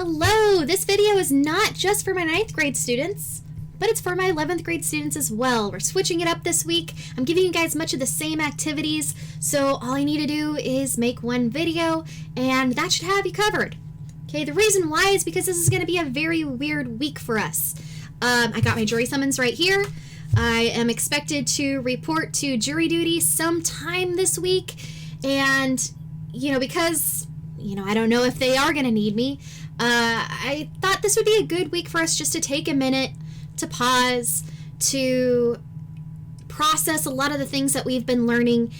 Hello! This video is not just for my 9th grade students, but it's for my 11th grade students as well. We're switching it up this week. I'm giving you guys much of the same activities, so all I need to do is make one video, and that should have you covered. Okay, the reason why is because this is going to be a very weird week for us. I got my jury summons right here. I am expected to report to jury duty sometime this week, and, because, I don't know if they are going to need me, I thought this would be a good week for us just to take a minute to pause, to process a lot of the things that we've been learning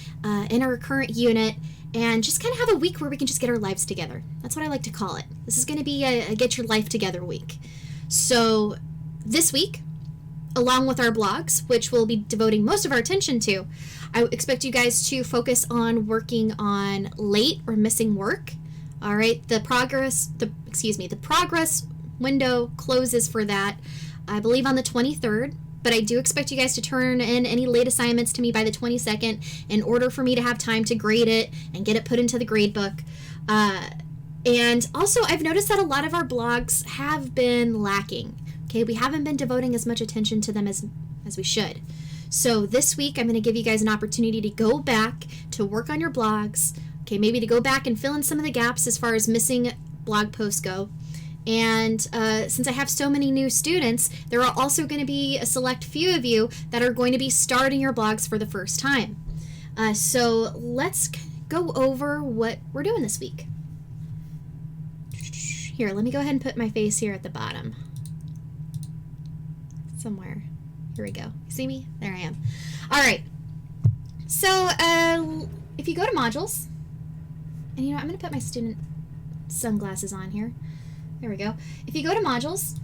in our current unit, and just kind of have a week where we can just get our lives together. That's what I like to call it. This is going to be a get your life together week. So this week, along with our blogs, which we'll be devoting most of our attention to, I expect you guys to focus on working on late or missing work. All right, the progress window closes for that, I believe, on the 23rd, but I do expect you guys to turn in any late assignments to me by the 22nd in order for me to have time to grade it and get it put into the grade book. And also, I've noticed that a lot of our blogs have been lacking. Okay, we haven't been devoting as much attention to them as we should. So this week, I'm going to give you guys an opportunity to go back to work on your blogs. Okay, maybe to go back and fill in some of the gaps as far as missing blog posts go. And since I have so many new students, there are also going to be a select few of you that are going to be starting your blogs for the first time. So let's go over what we're doing this week. Here, let me go ahead and put my face here at the bottom. Somewhere. Here we go. See me? There I am. All right. So if you go to modules, and I'm going to put my student sunglasses on here. There we go. If you go to modules,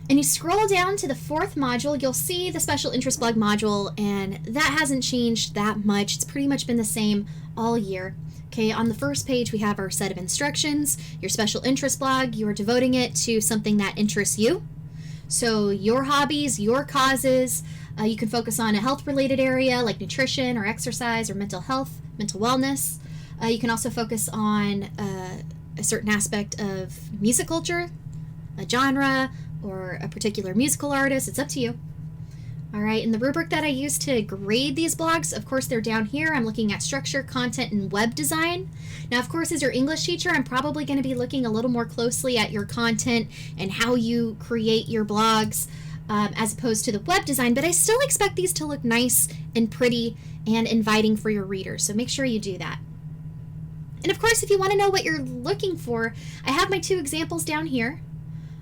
and you scroll down to the 4th module, you'll see the special interest blog module, and that hasn't changed that much. It's pretty much been the same all year. Okay, on the first page, we have our set of instructions. Your special interest blog, you are devoting it to something that interests you. So your hobbies, your causes, you can focus on a health-related area like nutrition or exercise or mental health, mental wellness. You can also focus on a certain aspect of music culture, a genre, or a particular musical artist. It's up to you. All right, and the rubric that I use to grade these blogs, of course, they're down here. I'm looking at structure, content, and web design. Now, of course, as your English teacher, I'm probably going to be looking a little more closely at your content and how you create your blogs as opposed to the web design, but I still expect these to look nice and pretty and inviting for your readers, so make sure you do that. And of course, if you want to know what you're looking for, I have my 2 examples down here.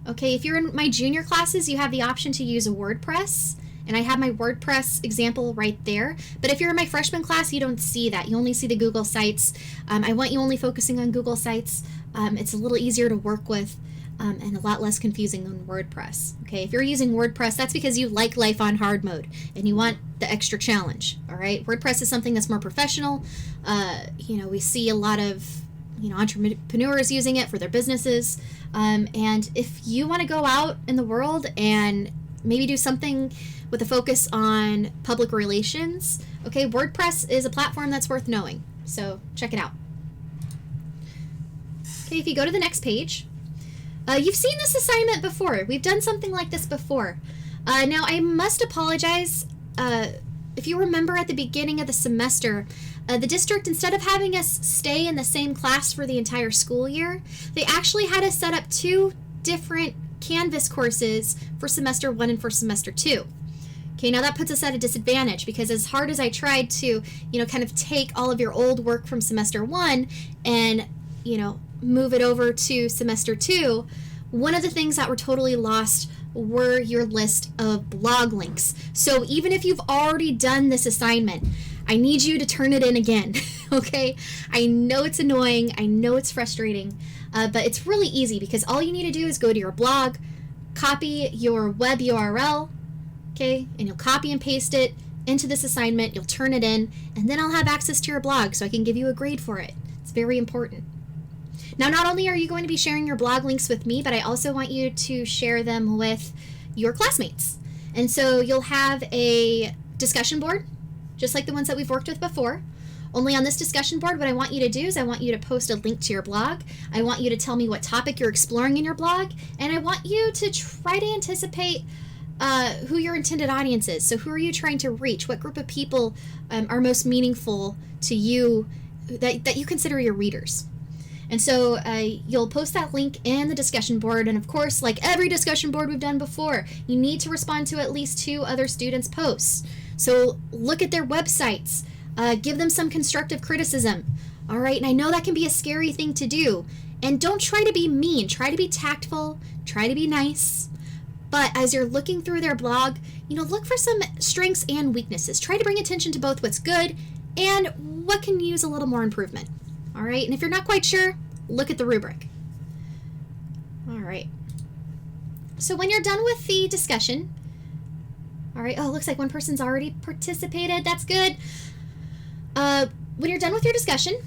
Okay, if you're in my junior classes, you have the option to use a WordPress, and I have my WordPress example right there. But if you're in my freshman class, you don't see that. You only see the Google Sites. I want you only focusing on Google Sites. It's a little easier to work with and a lot less confusing than WordPress. Okay, if you're using WordPress, that's because you like life on hard mode and you want the extra challenge. All right, WordPress is something that's more professional. We see a lot of entrepreneurs using it for their businesses. And if you want to go out in the world and maybe do something with a focus on public relations, okay, WordPress is a platform that's worth knowing. So check it out. Okay, if you go to the next page, you've seen this assignment before. We've done something like this before. Now, I must apologize. If you remember at the beginning of the semester, the district, instead of having us stay in the same class for the entire school year, they actually had us set up 2 different Canvas courses for semester 1 and for semester 2. Okay, now that puts us at a disadvantage because as hard as I tried to, kind of take all of your old work from semester 1 and, move it over to semester 2, one of the things that were totally lost were your list of blog links. So even if you've already done this assignment, I need you to turn it in again, okay? I know it's annoying, I know it's frustrating, but it's really easy because all you need to do is go to your blog, copy your web URL, okay, and you'll copy and paste it into this assignment, you'll turn it in, and then I'll have access to your blog so I can give you a grade for it. It's very important. Now, not only are you going to be sharing your blog links with me, but I also want you to share them with your classmates. And so you'll have a discussion board, just like the ones that we've worked with before, Only on this discussion board, what I want you to do is I want you to post a link to your blog. I want you to tell me what topic you're exploring in your blog, and I want you to try to anticipate who your intended audience is. So who are you trying to reach? What group of people are most meaningful to you that you consider your readers? And so you'll post that link in the discussion board. And of course, like every discussion board we've done before, you need to respond to at least 2 other students' posts. So look at their websites, give them some constructive criticism. All right. And I know that can be a scary thing to do. And don't try to be mean. Try to be tactful. Try to be nice. But as you're looking through their blog, look for some strengths and weaknesses. Try to bring attention to both what's good and what can use a little more improvement. All right, and if you're not quite sure, look at the rubric. All right. So when you're done with the discussion, all right, oh, looks like one person's already participated. That's good. When you're done with your discussion,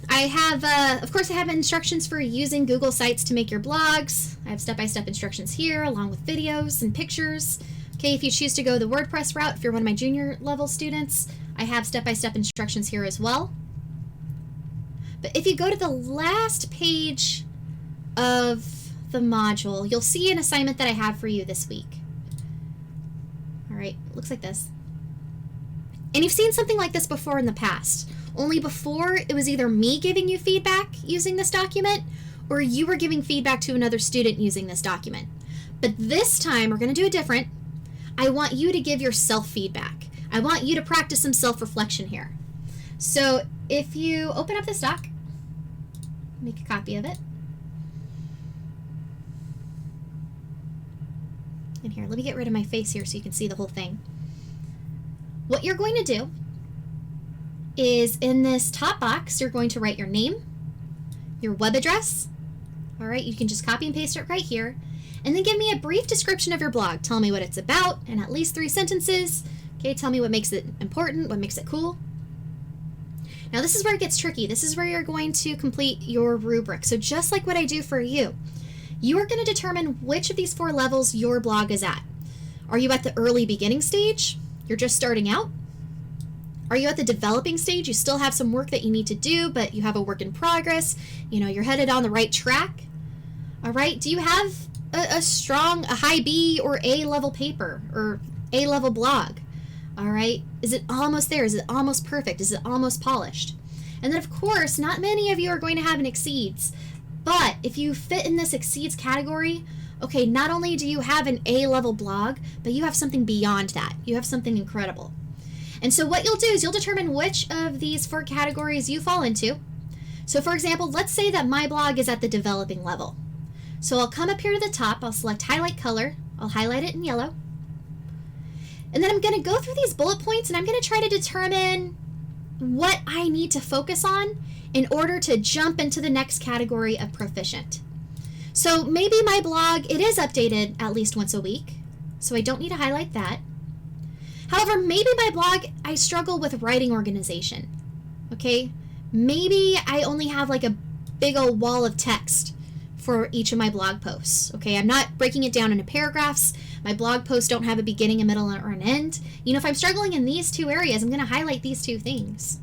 I have, of course, I have instructions for using Google Sites to make your blogs. I have step-by-step instructions here, along with videos and pictures. Okay, if you choose to go the WordPress route, if you're one of my junior level students, I have step-by-step instructions here as well. But if you go to the last page of the module, you'll see an assignment that I have for you this week. All right, looks like this. And you've seen something like this before in the past. Only before, it was either me giving you feedback using this document, or you were giving feedback to another student using this document. But this time, we're going to do it different. I want you to give yourself feedback. I want you to practice some self-reflection here. So if you open up this doc, make a copy of it. And here, let me get rid of my face here so you can see the whole thing. What you're going to do is in this top box, you're going to write your name, your web address. All right, you can just copy and paste it right here. And then give me a brief description of your blog. Tell me what it's about in at least 3 sentences. Okay, tell me what makes it important, what makes it cool. Now this is where it gets tricky. This is where you're going to complete your rubric. So just like what I do for you, you are going to determine which of these 4 levels your blog is at. Are you at the early beginning stage? You're just starting out? Are you at the developing stage? You still have some work that you need to do, but you have a work in progress. You're headed on the right track. All right. Do you have a high B or A level paper or A level blog? All right. Is it almost there? Is it almost perfect? Is it almost polished? And then, of course, not many of you are going to have an exceeds. But if you fit in this exceeds category, okay, not only do you have an A level blog, but you have something beyond that. You have something incredible. And so what you'll do is you'll determine which of these 4 categories you fall into. So for example, let's say that my blog is at the developing level. So I'll come up here to the top, I'll select highlight color, I'll highlight it in yellow. And then I'm going to go through these bullet points and I'm going to try to determine what I need to focus on in order to jump into the next category of proficient. So maybe my blog, it is updated at least once a week, so I don't need to highlight that. However, maybe my blog, I struggle with writing organization, okay? Maybe I only have like a big old wall of text for each of my blog posts, okay? I'm not breaking it down into paragraphs. My blog posts don't have a beginning, a middle, or an end. If I'm struggling in these 2 areas, I'm going to highlight these 2 things.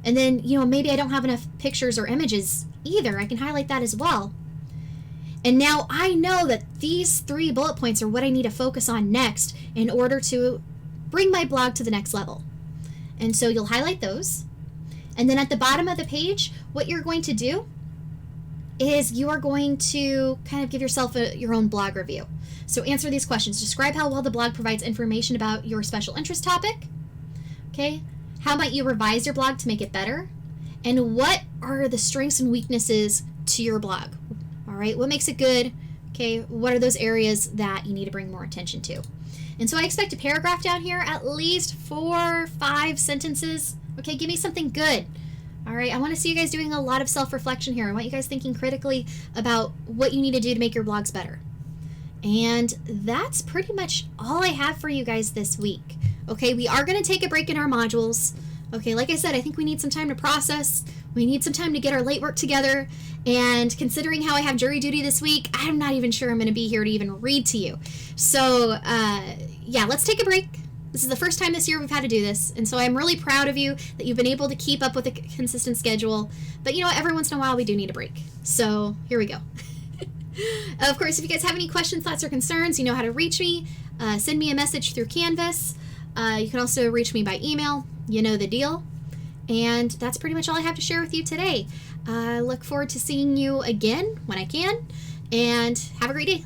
And then, maybe I don't have enough pictures or images either. I can highlight that as well. And now I know that these 3 bullet points are what I need to focus on next in order to bring my blog to the next level. And so you'll highlight those. And then at the bottom of the page, what you're going to do is you are going to kind of give yourself your own blog review. So answer these questions. Describe how well the blog provides information about your special interest topic. Okay. How might you revise your blog to make it better? And what are the strengths and weaknesses to your blog? All right, what makes it good? Okay, what are those areas that you need to bring more attention to? And so I expect a paragraph down here, at least 4 or 5 sentences. Okay, give me something good. All right, I want to see you guys doing a lot of self-reflection here. I want you guys thinking critically about what you need to do to make your blogs better. And that's pretty much all I have for you guys this week. Okay, we are going to take a break in our modules. Okay, like I said, I think we need some time to process. We need some time to get our late work together. And considering how I have jury duty this week, I'm not even sure I'm going to be here to even read to you. So, yeah, let's take a break. This is the first time this year we've had to do this, and so I'm really proud of you that you've been able to keep up with a consistent schedule. But you know what? Every once in a while we do need a break. So here we go. Of course, if you guys have any questions, thoughts, or concerns, you know how to reach me. Send me a message through Canvas. You can also reach me by email. You know the deal. And that's pretty much all I have to share with you today. I look forward to seeing you again when I can, and have a great day.